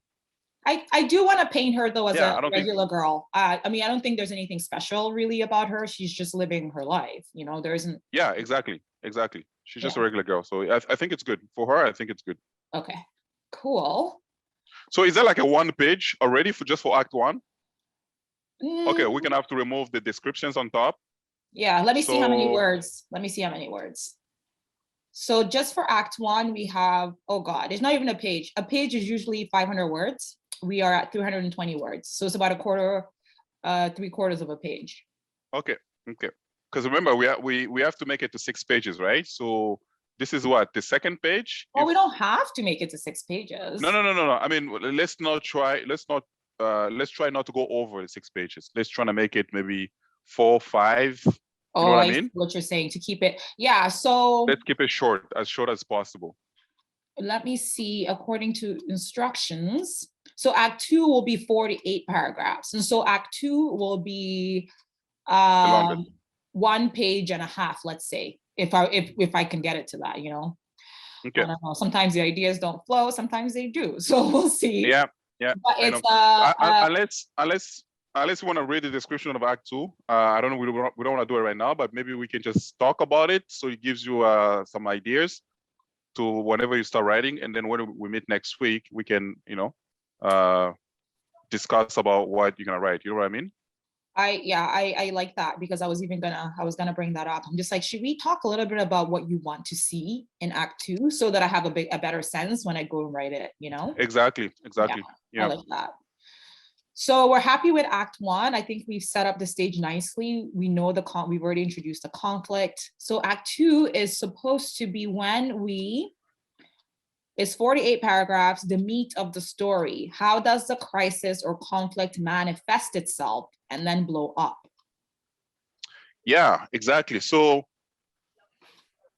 S2: do want to paint her though as a regular girl. I mean, I don't think there's anything special really about her. She's just living her life. You know, there isn't.
S1: Yeah, exactly. She's just a regular girl. So I think it's good for her. I think it's good.
S2: Okay, cool.
S1: So is that like a one page already for Act 1? Okay, we're gonna have to remove the descriptions on top.
S2: Yeah, let me see how many words. So just for Act 1, we have, oh God, it's not even a page. A page is usually 500 words. We are at 320 words. So it's about a quarter, 3/4 of a page. Okay.
S1: Because remember, we have to make it to 6 pages, right? So this is what, the second page?
S2: Well, we don't have to make it to 6 pages.
S1: No. I mean, let's try not to go over the 6 pages. Let's try to make it maybe 4, 5. You know what I mean?
S2: What you're saying, to keep it. Yeah, so
S1: let's keep it short as possible.
S2: Let me see, according to instructions. So Act 2 will be 48 paragraphs. And so Act 2 will be 1.5 pages, let's say, if I can get it to that, you know. Okay. I don't know. Sometimes the ideas don't flow, sometimes they do. So we'll see.
S1: Yeah.
S2: But it's
S1: unless you want to read the description of Act 2, I don't know. We don't want to do it right now, but maybe we can just talk about it, so it gives you some ideas to whenever you start writing, and then when we meet next week, we can discuss about what you're gonna write. You know what I mean?
S2: I like that, because I was gonna bring that up. I'm just like, should we talk a little bit about what you want to see in Act 2, so that I have a better sense when I go and write it, you know? Exactly. Yeah. I like that. So we're happy with Act 1. I think we've set up the stage nicely. We know we've already introduced the conflict. So Act 2 is supposed to be it's 48 paragraphs, the meat of the story. How does the crisis or conflict manifest itself and then blow up?
S1: Yeah, exactly. So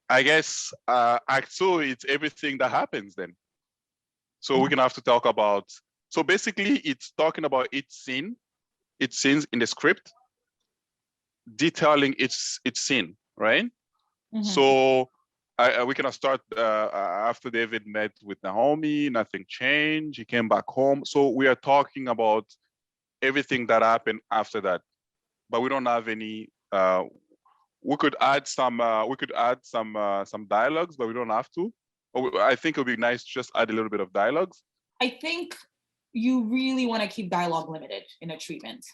S1: I guess Act 2, it's everything that happens then. So we're gonna have to talk about, so basically it's talking about each scenes in the script, detailing each scene, right? So we can start after David met with Naomi, nothing changed, he came back home. So we are talking about everything that happened after that, but we don't have any. We could add some dialogues, but we don't have to. I think it would be nice to just add a little bit of dialogues. I think you really want to keep dialogue limited in a treatment.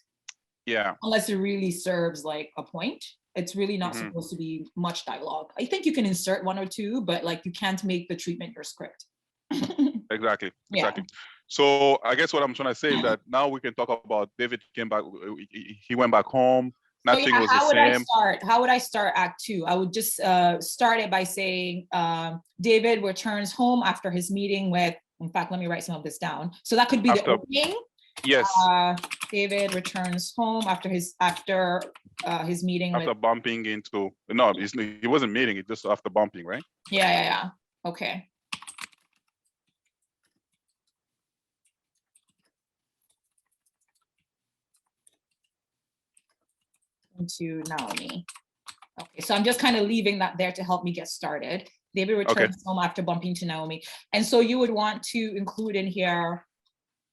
S1: Yeah. Unless it really serves like a point. It's really not supposed to be much dialogue. I think you can insert 1 or 2, but like you can't make the treatment your script. Exactly. So I guess what I'm trying to say is that now we can talk about David came back. He went back home.
S2: So
S1: Nothing
S2: yeah,
S1: was the
S2: how would I
S1: same.
S2: start? How would I start Act 2? I would just start it by saying David returns home after his meeting with. In fact, let me write some of this down. So that could be the opening.
S1: Yes.
S2: David returns home after his meeting.
S1: After bumping into he wasn't meeting. It just after bumping, right?
S2: Yeah. Okay. Into Naomi. Okay, so I'm just kind of leaving that there to help me get started. David returns home after bumping to Naomi. And so you would want to include in here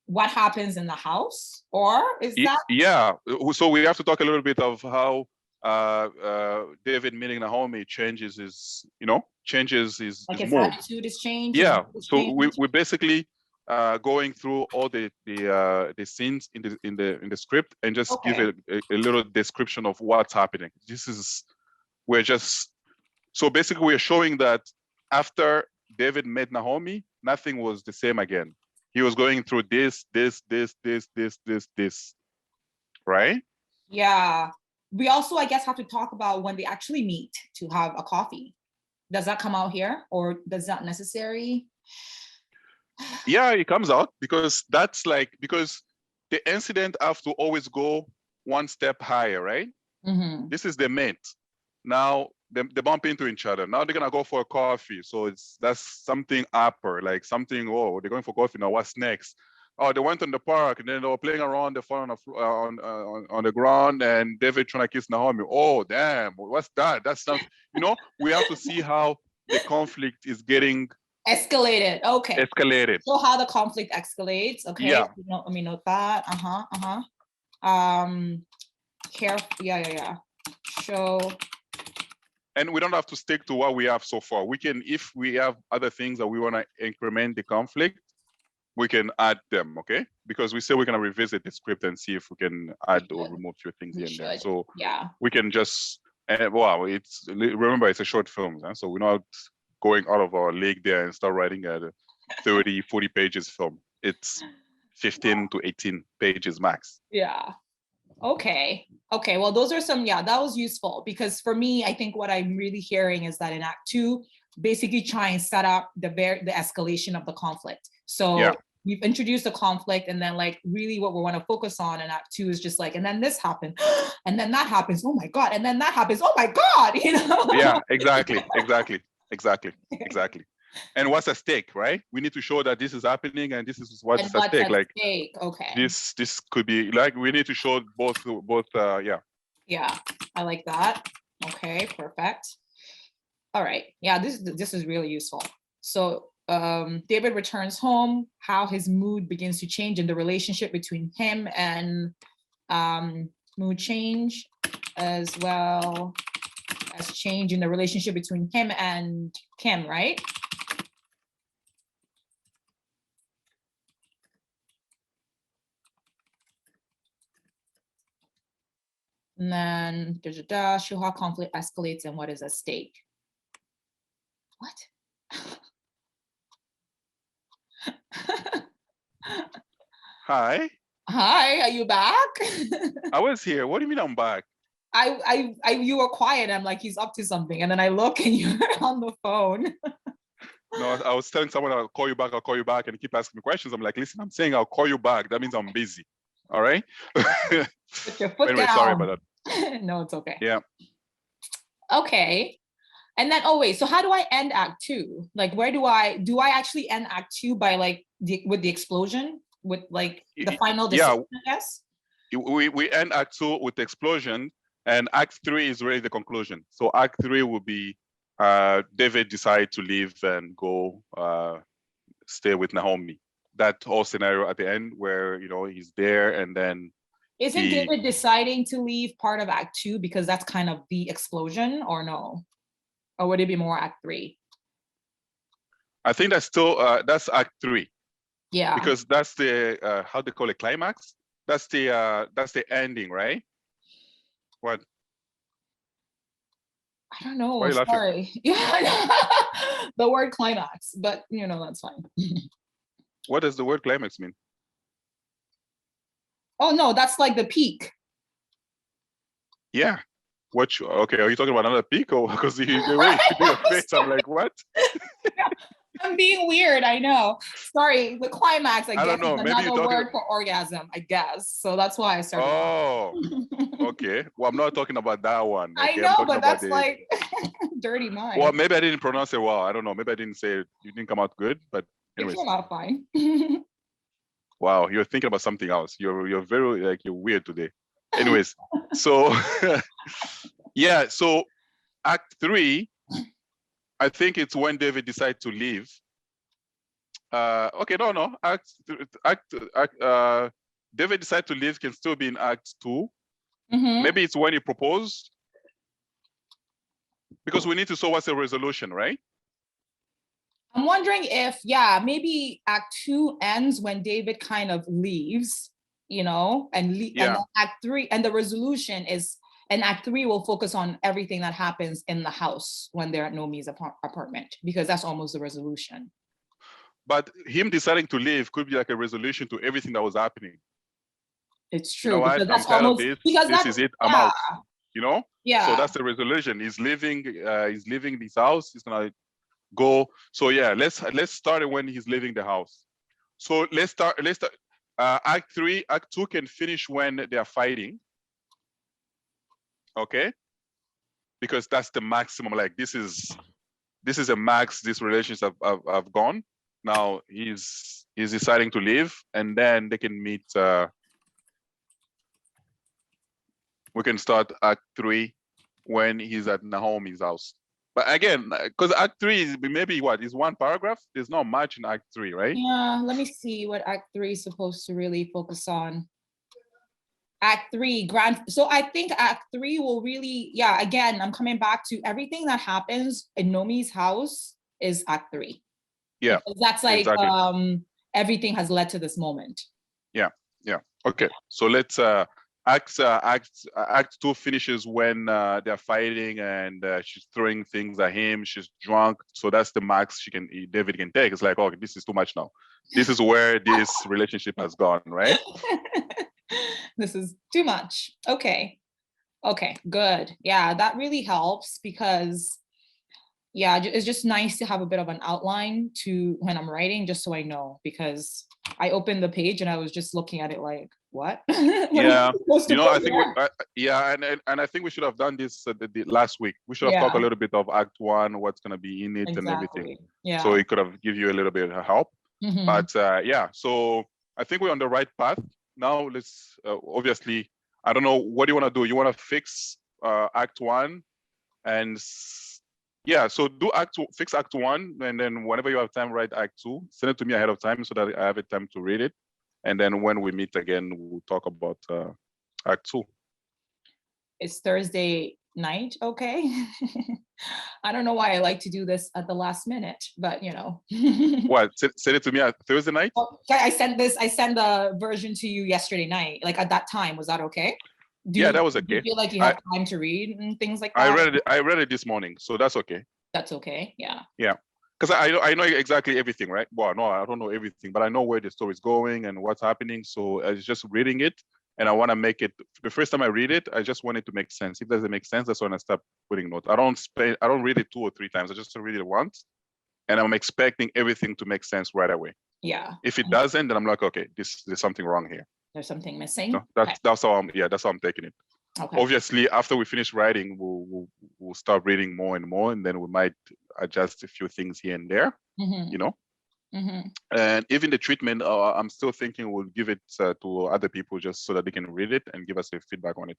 S2: what happens in the house, or is that?
S1: Yeah, so we have to talk a little bit of how David meeting Naomi changes his
S2: attitude is changed.
S1: Yeah, so we basically going through all the scenes in the script and just give a little description of what's happening. So basically we're showing that after David met Naomi, nothing was the same again. He was going through this, right?
S2: Yeah. We also, I guess, have to talk about when they actually meet to have a coffee. Does that come out here, or does that necessary?
S1: Yeah, it comes out because because the incident have to always go one step higher, right?
S2: Mm-hmm.
S1: This is the mate. Now they bump into each other. Now they're gonna go for a coffee. So that's something upper, like something. Oh, they're going for coffee now. What's next? Oh, they went on the park and then they were playing around the phone on the ground, and David trying to kiss Naomi. Oh, damn! What's that? That's something. We have to see how the conflict is getting
S2: escalated. Okay.
S1: Escalated.
S2: So how the conflict escalates. Okay.
S1: Yeah.
S2: Let me note that. Yeah. Show.
S1: And we don't have to stick to what we have so far. We can, if we have other things that we want to increment the conflict, we can add them, okay? Because we say we're going to revisit the script and see if we can add or remove a few things in there. So
S2: yeah,
S1: we can just, remember it's a short film, huh? So we're not going out of our league there and start writing a 30, 40 pages film. It's 15 to 18 pages max.
S2: Yeah. Okay. Well, those are some, that was useful, because for me, I think what I'm really hearing is that in Act 2, basically try and set up the escalation of the conflict. So we've introduced the conflict, and then really what we want to focus on in Act 2 is just and then this happened, and then that happens, oh my God, and then that happens, oh my God,
S1: Yeah, exactly. And what's at stake, right? We need to show that this is happening and this is what's at stake.
S2: Okay.
S1: This could be we need to show both.
S2: Yeah, I like that. Okay, perfect. All right. Yeah, this is really useful. So David returns home, how his mood begins to change in the relationship between him and mood change, as well as change in the relationship between him and Kim, right? And then there's a dash, show how conflict escalates and what is at stake. What?
S1: Hi,
S2: are you back?
S1: I was here. What do you mean I'm back?
S2: You were quiet. I'm like, he's up to something. And then I look and you're on the phone.
S1: No, I was telling someone I'll call you back, and keep asking me questions. I'm like, listen, I'm saying I'll call you back. That means I'm busy. All right?
S2: Put your foot
S1: anyway,
S2: down.
S1: sorry about that.
S2: No, it's okay.
S1: Yeah.
S2: Okay. And then, so how do I end Act 2? Where do I actually end Act 2 by with the explosion? With the final decision, I guess?
S1: We end Act 2 with the explosion, and Act 3 is really the conclusion. So Act 3 will be David decide to leave and go stay with Naomi. That whole scenario at the end where he's there, and then
S2: isn't David deciding to leave part of Act 2 because that's kind of the explosion, or no? Or would it be more Act 3?
S1: I think that's still that's Act 3.
S2: Yeah.
S1: Because that's the how they call it, climax. That's the ending, right? What?
S2: I don't know. Sorry. Yeah, the word climax, but that's fine.
S1: What does the word climax mean?
S2: Oh no, that's like the peak.
S1: Yeah. Okay, are you talking about another peak, or because the way you do your face, I'm like, what?
S2: I'm being weird, I know. Sorry, the climax, I guess,
S1: don't know.
S2: is
S1: Maybe you're
S2: another
S1: talking
S2: word for orgasm, I guess. So that's why I started.
S1: Oh, okay. Well, I'm not talking about that one.
S2: I
S1: Okay,
S2: know,
S1: I'm talking
S2: but
S1: about
S2: that's like dirty mind.
S1: Well, maybe I didn't pronounce it well. I don't know. Maybe I didn't say it. You didn't come out good. But
S2: It
S1: anyways,
S2: came out fine.
S1: wow, you're thinking about something else. You're very you're weird today. Anyways, so yeah, so Act 3, I think it's when David decides to leave. Okay, no. David decides to leave can still be in Act 2. Maybe it's when he proposed, because we need to show what's the resolution, right?
S2: I'm wondering if, maybe Act 2 ends when David kind of leaves, and and then Act 3, and the resolution is, and Act 3 will focus on everything that happens in the house when they're at Nomi's apartment, because that's almost the resolution.
S1: But him deciding to leave could be like a resolution to everything that was happening.
S2: It's true.
S1: You know what? I'm tired of this. This is it. I'm out.
S2: Yeah.
S1: So that's the resolution. He's leaving. He's leaving this house. He's gonna go. So yeah, let's start it when he's leaving the house. So let's start. Act 3, Act 2 can finish when they are fighting. Okay. Because that's the maximum. Like this is a max. These relations have gone. Now he's deciding to leave, and then they can meet. We can start Act 3 when he's at Naomi's house. But again, because Act 3 is maybe is one paragraph. There's not much in Act 3, right?
S2: Yeah, let me see what Act 3 is supposed to really focus on. Act 3, so I think Act 3 will really, again, I'm coming back to everything that happens in Nomi's house is Act 3.
S1: Yeah.
S2: Because that's like,
S1: exactly.
S2: Everything has led to this moment.
S1: Yeah. Okay, so let's Act 2 finishes when they're fighting and she's throwing things at him. She's drunk, so that's the max David can take. It's like, okay, this is too much now. This is where this relationship has gone, right?
S2: This is too much. Okay, good. Yeah, that really helps, because it's just nice to have a bit of an outline to when I'm writing, just so I know, because I opened the page and I was just looking at it like, what?
S1: Yeah, I think and I think we should have done this the last week. We should have talked a little bit of Act 1, what's going to be in it, and everything.
S2: Yeah.
S1: So it could have give you a little bit of help. But so I think we're on the right path. Now let's obviously, I don't know, what do you want to do? You want to fix Act 1 and so fix Act 1, and then whenever you have time, write Act 2. Send it to me ahead of time so that I have a time to read it. And then when we meet again, we'll talk about Act 2.
S2: It's Thursday night, okay? I don't know why I like to do this at the last minute, but
S1: What? Send it to me at Thursday night?
S2: I sent the version to you yesterday night, like at that time. Was that okay?
S1: That was okay.
S2: Do you feel like you have time to read and things like that?
S1: I read it this morning, so that's okay.
S2: That's okay, yeah.
S1: Yeah, because I know exactly everything, right? Well, no, I don't know everything, but I know where the story is going and what's happening. So I was just reading it, and I want to make it. The first time I read it, I just want it to make sense. If it doesn't make sense, that's when I start putting notes. I don't read it 2 or 3 times. I just read it once, and I'm expecting everything to make sense right away.
S2: Yeah.
S1: If it doesn't, then I'm like, okay, there's something wrong here.
S2: There's something missing.
S1: So that's how I'm taking it. Okay. Obviously, after we finish writing, we'll start reading more and more, and then we might adjust a few things here and there. And even the treatment, I'm still thinking we'll give it to other people just so that they can read it and give us a feedback on it.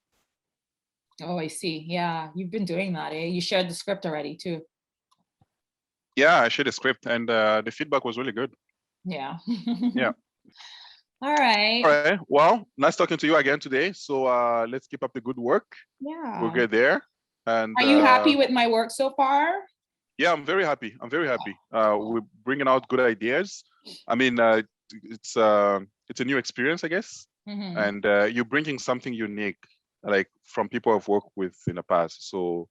S2: Oh, I see. Yeah, you've been doing that, eh? You shared the script already too.
S1: Yeah, I shared the script, and the feedback was really good.
S2: Yeah.
S1: Yeah.
S2: All right.
S1: All right. Well, nice talking to you again today. So let's keep up the good work.
S2: Yeah.
S1: We'll get there. And
S2: are you happy with my work so far?
S1: Yeah, I'm very happy. We're bringing out good ideas. I mean, it's a new experience, I guess. And you're bringing something unique, like from people I've worked with in the past. So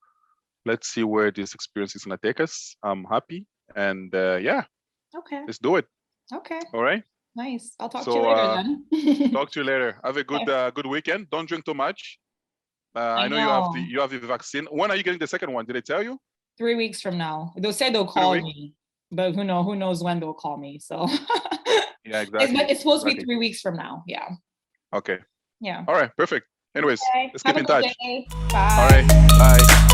S1: let's see where this experience is gonna take us. I'm happy, and okay, let's do it.
S2: Okay.
S1: All right.
S2: Nice. I'll talk to
S1: So,
S2: you later then.
S1: Talk to you later. Have a good
S2: Okay.
S1: good weekend. Don't drink too much.
S2: I
S1: I know you have the vaccine. When are you getting the second one? Did they tell you?
S2: 3 weeks from now. They'll say they'll
S1: 3
S2: call
S1: weeks?
S2: me, but who knows when they'll call me. So
S1: Yeah, exactly.
S2: it's supposed to be
S1: Exactly.
S2: 3 weeks from now. Yeah.
S1: Okay.
S2: Yeah.
S1: All right. Perfect. Anyways,
S2: Okay.
S1: let's
S2: Have
S1: keep
S2: a
S1: in
S2: good
S1: touch.
S2: day.
S1: All
S2: Bye.
S1: right. Bye.